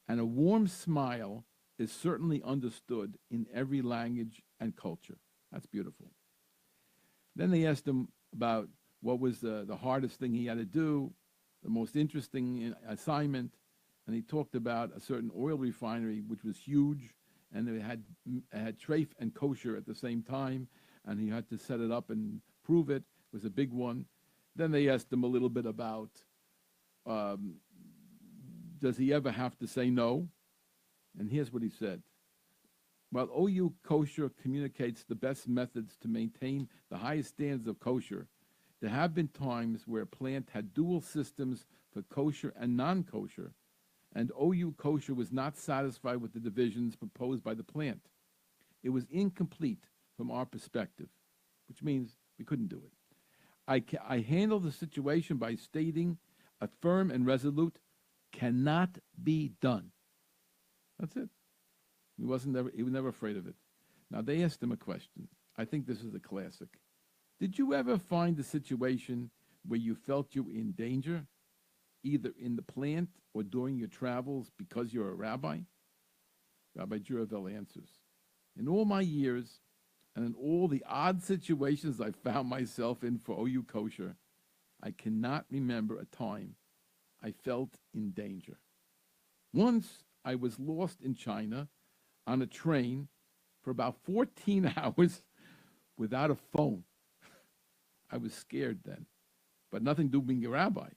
and a warm smile is certainly understood in every language and culture. That's beautiful. Then they asked him about what was the hardest thing he had to do, the most interesting assignment, and he talked about a certain oil refinery which was huge, and it had treif and kosher at the same time, and he had to set it up and prove it. It was a big one. Then they asked him a little bit about, does he ever have to say no? And here's what he said. While OU kosher communicates the best methods to maintain the highest standards of kosher, there have been times where a plant had dual systems for kosher and non-kosher, and OU kosher was not satisfied with the divisions proposed by the plant. It was incomplete from our perspective, which means we couldn't do it. I handled the situation by stating a firm and resolute cannot be done. That's it. He was never afraid of it. Now, they asked him a question. I think this is a classic. Did you ever find a situation where you felt you were in danger, either in the plant or during your travels because you're a rabbi? Rabbi Juravel answers, in all my years and in all the odd situations I found myself in for OU Kosher, I cannot remember a time I felt in danger. Once I was lost in China on a train for about 14 hours without a phone. I was scared then, but nothing to do with being a rabbi.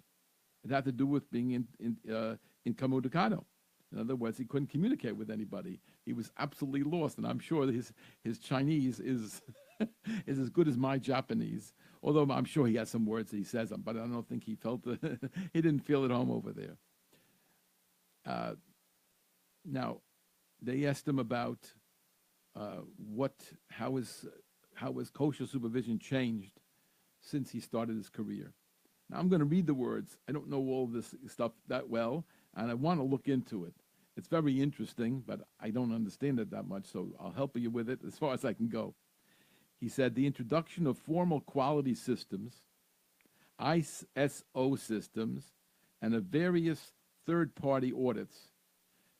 It had to do with being incommunicado. In other words, he couldn't communicate with anybody. He was absolutely lost, and I'm sure that his Chinese is is as good as my Japanese. Although I'm sure he has some words that he says, but I don't think he felt he didn't feel at home over there. Now, they asked him about how his kosher supervision changed since he started his career. Now, I'm going to read the words. I don't know all this stuff that well, and I want to look into it. It's very interesting, but I don't understand it that much, so I'll help you with it as far as I can go. He said the introduction of formal quality systems, ISO systems, and of various third-party audits,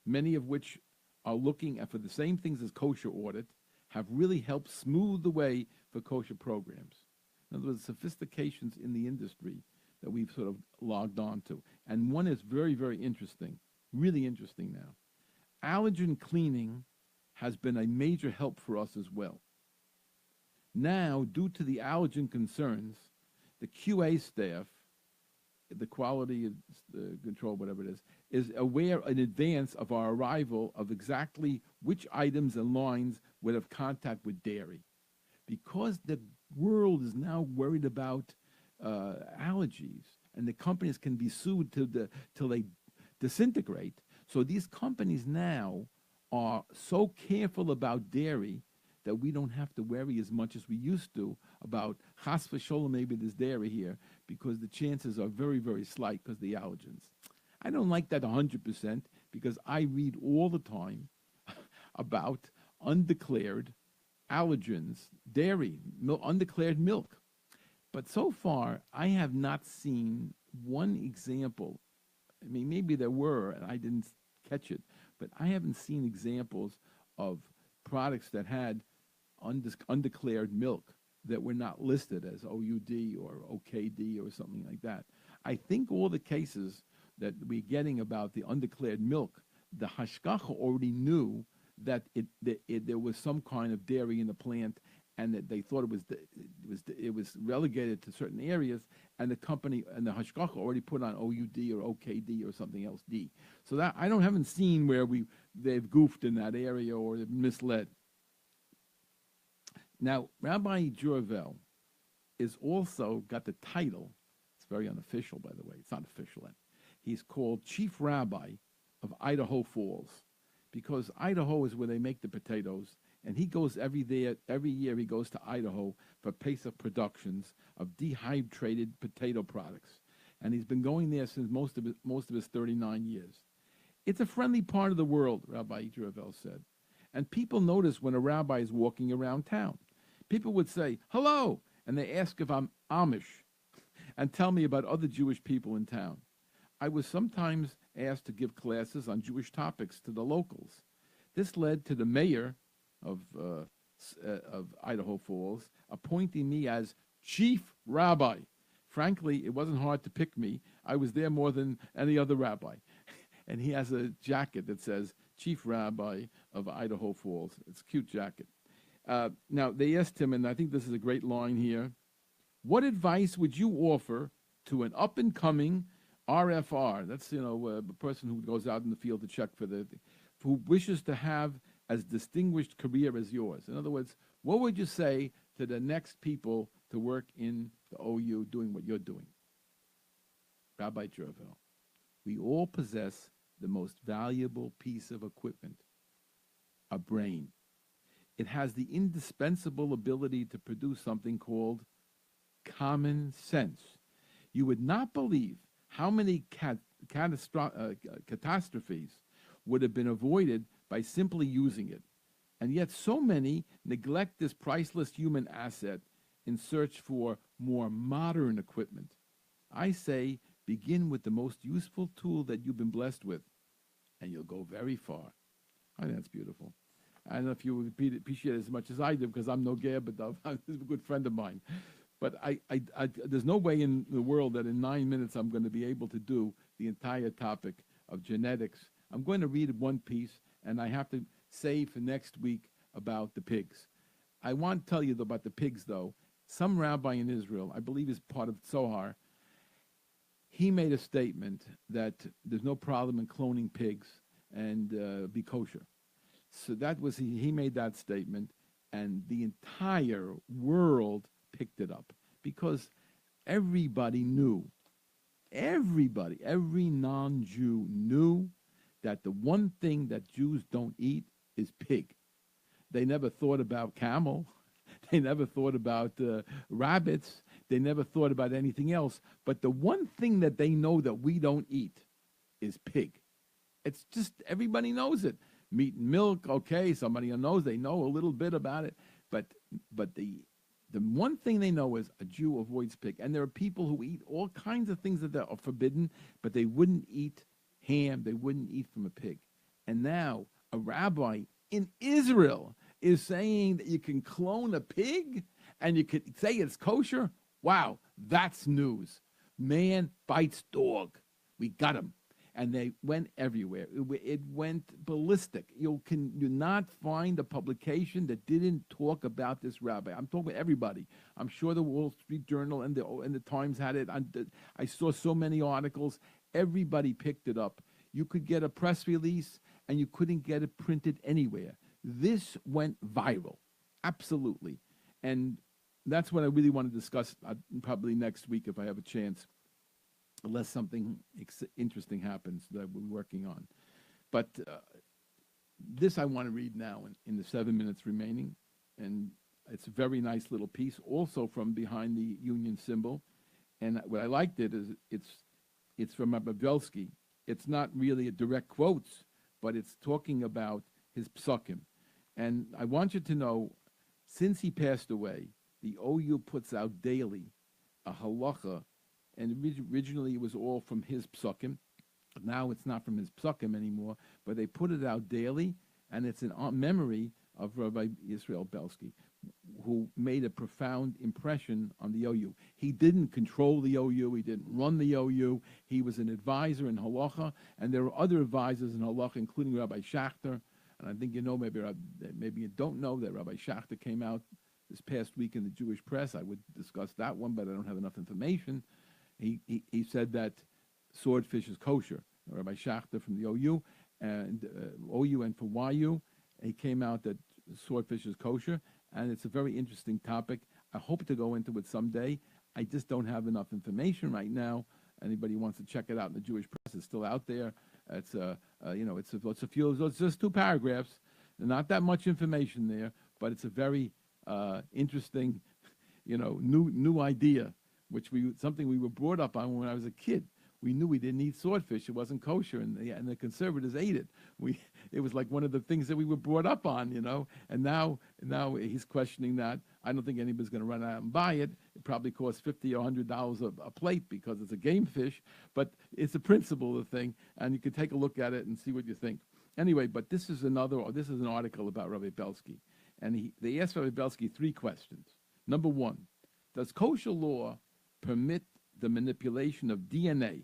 many of which are looking for the same things as kosher audit, have really helped smooth the way for kosher programs. In other words, sophistications in the industry that we've sort of logged on to. And one is very, very interesting, really interesting now. Allergen cleaning has been a major help for us as well. Now, due to the allergen concerns, the QA staff, the quality control, whatever it is aware in advance of our arrival of exactly which items and lines would have contact with dairy. Because the world is now worried about allergies, and the companies can be sued till they disintegrate. So these companies now are so careful about dairy that we don't have to worry as much as we used to about chas v'sholem, maybe there's dairy here, because the chances are very, very slight because of the allergens. I don't like that 100% because I read all the time about undeclared allergens, dairy, undeclared milk. But so far, I have not seen one example. I mean, maybe there were, and I didn't catch it, but I haven't seen examples of products that had undeclared milk that were not listed as OUD or OKD or something like that. I think all the cases that we're getting about the undeclared milk, the hashgacha already knew that there was some kind of dairy in the plant, and that they thought it was relegated to certain areas, and the company and the hashgacha already put on OUD or OKD or something else D. So that I haven't seen where they've goofed in that area or they've misled. Now, Rabbi Juravel is also got the title. It's very unofficial, by the way. It's not official yet. He's called Chief Rabbi of Idaho Falls, because Idaho is where they make the potatoes, and he goes every year he goes to Idaho for Pesach productions of dehydrated potato products, and he's been going there since most of his 39 years. It's a friendly part of the world, Rabbi Juravel said, and people notice when a rabbi is walking around town. People would say, hello, and they ask if I'm Amish and tell me about other Jewish people in town. I was sometimes asked to give classes on Jewish topics to the locals. This led to the mayor of Idaho Falls appointing me as chief rabbi. Frankly, it wasn't hard to pick me. I was there more than any other rabbi. And he has a jacket that says Chief Rabbi of Idaho Falls. It's a cute jacket. Now, they asked him, and I think this is a great line here, what advice would you offer to an up-and-coming RFR, that's, a person who goes out in the field to check who wishes to have as distinguished career as yours? In other words, what would you say to the next people to work in the OU doing what you're doing? Rabbi Juravel, we all possess the most valuable piece of equipment, a brain. It has the indispensable ability to produce something called common sense. You would not believe how many catastrophes would have been avoided by simply using it. And yet so many neglect this priceless human asset in search for more modern equipment. I say begin with the most useful tool that you've been blessed with, and you'll go very far. I think that's beautiful. I don't know if you would appreciate it as much as I do, because I'm no Gabadov. He's a good friend of mine. But there's no way in the world that in 9 minutes I'm going to be able to do the entire topic of genetics. I'm going to read one piece, and I have to save for next week about the pigs. I want to tell you about the pigs, though. Some rabbi in Israel, I believe is part of Tzohar, he made a statement that there's no problem in cloning pigs and be kosher. So that was, he made that statement, and the entire world picked it up because everybody knew, every non-Jew knew that the one thing that Jews don't eat is pig. They never thought about camel. They never thought about rabbits. They never thought about anything else. But the one thing that they know that we don't eat is pig. It's just, everybody knows it. Meat and milk, okay, somebody knows, they know a little bit about it. But the one thing they know is a Jew avoids pig. And there are people who eat all kinds of things that are forbidden, but they wouldn't eat ham, they wouldn't eat from a pig. And now a rabbi in Israel is saying that you can clone a pig and you can say it's kosher. Wow, that's news. Man bites dog. We got him. And they went everywhere. It went ballistic. You not find a publication that didn't talk about this rabbi. I'm talking about everybody. I'm sure the Wall Street Journal and the Times had it. I saw so many articles. Everybody picked it up. You could get a press release, and you couldn't get it printed anywhere. This went viral, absolutely. And that's what I really want to discuss probably next week if I have a chance, unless something interesting happens that we're working on. But this I want to read now in the 7 minutes remaining. And it's a very nice little piece, also from behind the union symbol. And what I liked it is it's from Belsky. It's not really a direct quotes, but it's talking about his psukim. And I want you to know, since he passed away, the OU puts out daily a halacha, and originally it was all from his psukim. Now it's not from his psukim anymore, but they put it out daily, and it's in memory of Rabbi Israel Belsky, who made a profound impression on the OU. He didn't control the OU. He didn't run the OU. He was an advisor in halacha, and there were other advisors in halacha, including Rabbi Schachter. And I think you know, maybe you don't know, that Rabbi Schachter came out this past week in the Jewish press. I would discuss that one, but I don't have enough information. He said that swordfish is kosher. Rabbi Schachter from the OU and for YU, he came out that swordfish is kosher, and it's a very interesting topic. I hope to go into it someday. I just don't have enough information right now. Anybody wants to check it out in the Jewish press, it's still out there. It's it's just 2 paragraphs, not that much information there, but it's a very interesting, new idea, something we were brought up on when I was a kid. We knew we didn't eat swordfish; it wasn't kosher, and the conservatives ate it. It was like one of the things that we were brought up on, And now he's questioning that. I don't think anybody's going to run out and buy it. It probably costs $50 or $100 a plate because it's a game fish, but it's a principle of the thing, and you can take a look at it and see what you think. Anyway, but this is an article about Rabbi Belsky, and they asked Rabbi Belsky 3 questions. Number 1, does kosher law permit the manipulation of DNA,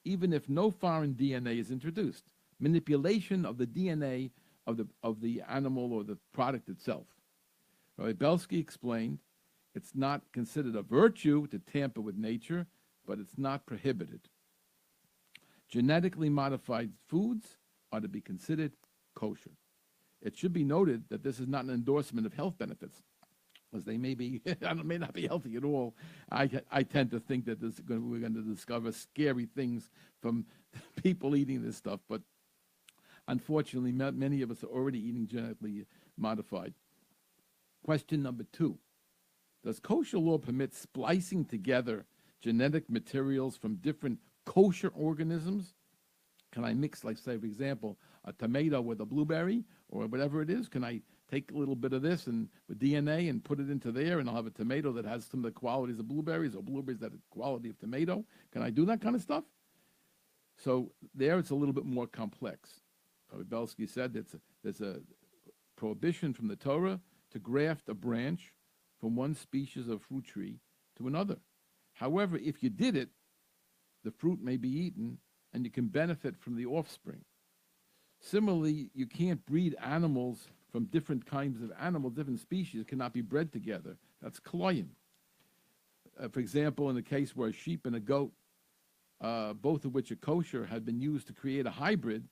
even if no foreign DNA is introduced? Manipulation of the DNA of the animal or the product itself. Rabbi Belsky explained, it's not considered a virtue to tamper with nature, but it's not prohibited. Genetically modified foods are to be considered kosher. It should be noted that this is not an endorsement of health benefits, as they may not be healthy at all. I tend to think that we're going to discover scary things from people eating this stuff, but unfortunately, many of us are already eating genetically modified. Question number 2, does kosher law permit splicing together genetic materials from different kosher organisms? Can I mix, like, say, for example, a tomato with a blueberry or whatever it is? Can I take a little bit of this and with DNA and put it into there, and I'll have a tomato that has some of the qualities of blueberries, or blueberries that have the quality of tomato. Can I do that kind of stuff? So there it's a little bit more complex. Rabbi Belsky said there's a prohibition from the Torah to graft a branch from one species of fruit tree to another. However, if you did it, the fruit may be eaten and you can benefit from the offspring. Similarly, you can't breed animals from different kinds of animals, different species cannot be bred together. That's kloyim. For example, in the case where a sheep and a goat, both of which are kosher, had been used to create a hybrid,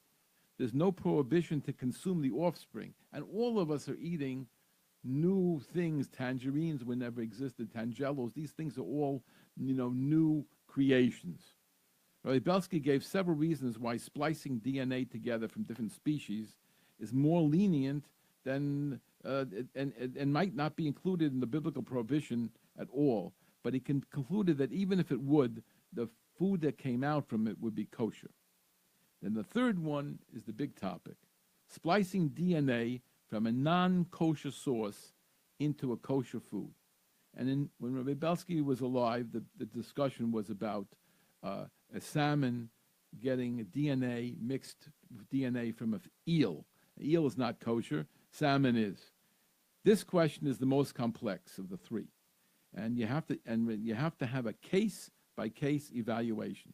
there's no prohibition to consume the offspring. And all of us are eating new things. Tangerines would never existed, tangelos. These things are all, new creations. Rabbi Belsky gave several reasons why splicing DNA together from different species is more lenient than and might not be included in the biblical prohibition at all. But he concluded that even if it would, the food that came out from it would be kosher. Then the third one is the big topic: splicing DNA from a non-kosher source into a kosher food. And when Rabbi Belsky was alive, the discussion was about a salmon getting DNA mixed with DNA from an eel. An eel is not kosher, salmon is. This question is the most complex of the three. And you have to have a case-by-case evaluation.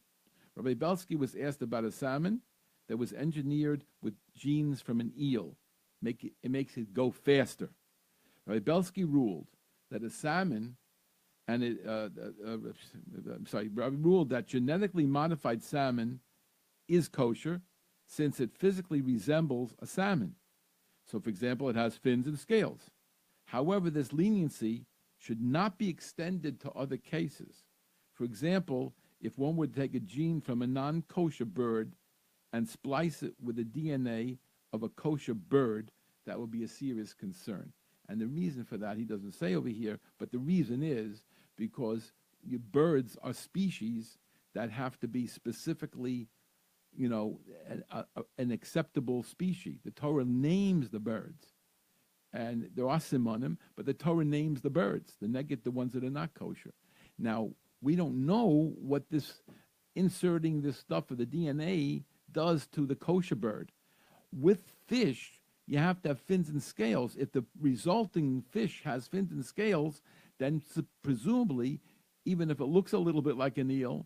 Rabbi Belsky was asked about a salmon that was engineered with genes from an eel. It makes it go faster. Rabbi Belsky ruled that a salmon, ruled that genetically modified salmon is kosher since it physically resembles a salmon. So, for example, it has fins and scales. However, this leniency should not be extended to other cases. For example, if one would take a gene from a non-kosher bird and splice it with the DNA of a kosher bird, that would be a serious concern. And the reason for that, he doesn't say over here, but the reason is because birds are species that have to be specifically, an acceptable species. The Torah names the birds. And there are simonim, but the Torah names the birds, the ones that are not kosher. Now, we don't know what this inserting this stuff of the DNA does to the kosher bird. With fish, you have to have fins and scales. If the resulting fish has fins and scales, then presumably, even if it looks a little bit like an eel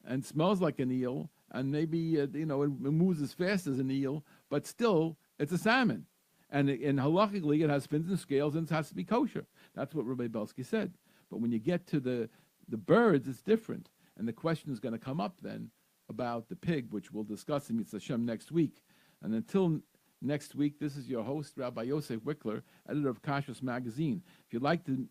and smells like an eel, and maybe it moves as fast as an eel, but still it's a salmon. And halakhically, it has fins and scales, and it has to be kosher. That's what Rabbi Belsky said. But when you get to the birds, it's different. And the question is going to come up then about the pig, which we'll discuss in Mitzvah Hashem next week. And until next week, this is your host, Rabbi Yosef Wickler, editor of Kashrus magazine. If you'd like to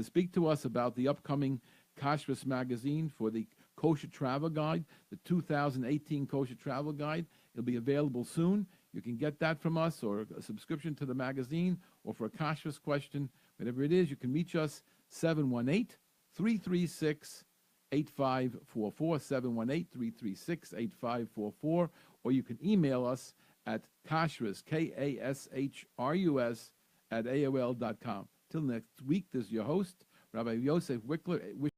speak to us about the upcoming Kashrus magazine for the Kosher Travel Guide, the 2018 Kosher Travel Guide, it'll be available soon. You can get that from us, or a subscription to the magazine, or for a Kashrus question, whatever it is, you can reach us 718-336-8544, 718-336-8544, or you can email us at kashrus, KASHRUS, @AOL.com. Till next week, this is your host, Rabbi Yosef Wickler.